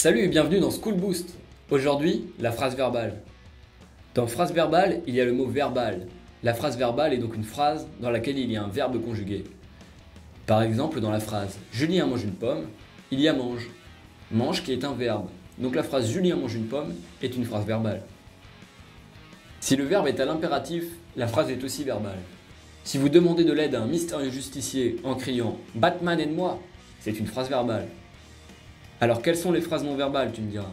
Salut et bienvenue dans School Boost. Aujourd'hui, la phrase verbale. Dans phrase verbale, il y a le mot verbal. La phrase verbale est donc une phrase dans laquelle il y a un verbe conjugué. Par exemple, dans la phrase « Julien mange une pomme », il y a « mange ». Mange qui est un verbe. Donc la phrase « Julien mange une pomme » est une phrase verbale. Si le verbe est à l'impératif, la phrase est aussi verbale. Si vous demandez de l'aide à un mystérieux justicier en criant « Batman aide-moi », c'est une phrase verbale. Alors quelles sont les phrases non verbales, tu me diras?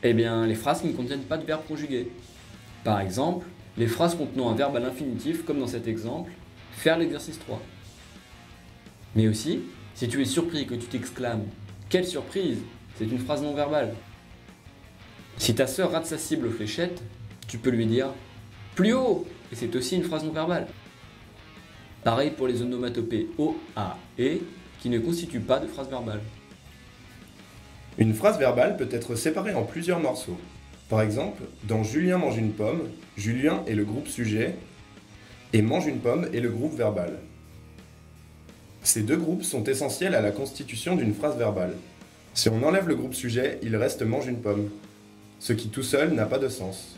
Eh bien, les phrases qui ne contiennent pas de verbe conjugué. Par exemple, les phrases contenant un verbe à l'infinitif, comme dans cet exemple, faire l'exercice 3. Mais aussi, si tu es surpris et que tu t'exclames « Quelle surprise !» c'est une phrase non verbale. Si ta sœur rate sa cible aux fléchettes, tu peux lui dire « Plus haut !» et c'est aussi une phrase non verbale. Pareil pour les onomatopées O, A, E, qui ne constituent pas de phrase verbale. Une phrase verbale peut être séparée en plusieurs morceaux. Par exemple, dans Julien mange une pomme, Julien est le groupe sujet et mange une pomme est le groupe verbal. Ces deux groupes sont essentiels à la constitution d'une phrase verbale. Si on enlève le groupe sujet, il reste mange une pomme, ce qui tout seul n'a pas de sens.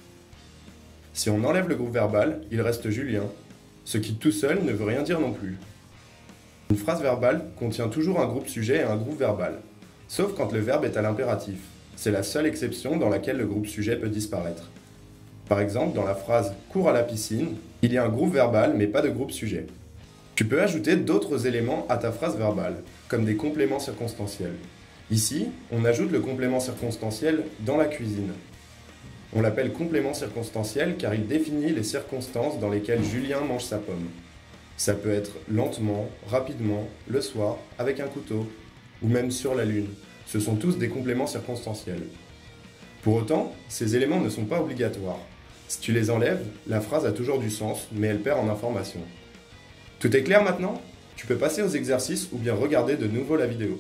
Si on enlève le groupe verbal, il reste Julien, ce qui tout seul ne veut rien dire non plus. Une phrase verbale contient toujours un groupe sujet et un groupe verbal. Sauf quand le verbe est à l'impératif. C'est la seule exception dans laquelle le groupe sujet peut disparaître. Par exemple, dans la phrase « cours à la piscine », il y a un groupe verbal mais pas de groupe sujet. Tu peux ajouter d'autres éléments à ta phrase verbale, comme des compléments circonstanciels. Ici, on ajoute le complément circonstanciel dans la cuisine. On l'appelle complément circonstanciel car il définit les circonstances dans lesquelles Julien mange sa pomme. Ça peut être lentement, rapidement, le soir, avec un couteau, ou même sur la lune. Ce sont tous des compléments circonstanciels. Pour autant, ces éléments ne sont pas obligatoires. Si tu les enlèves, la phrase a toujours du sens, mais elle perd en information. Tout est clair maintenant? Tu peux passer aux exercices ou bien regarder de nouveau la vidéo.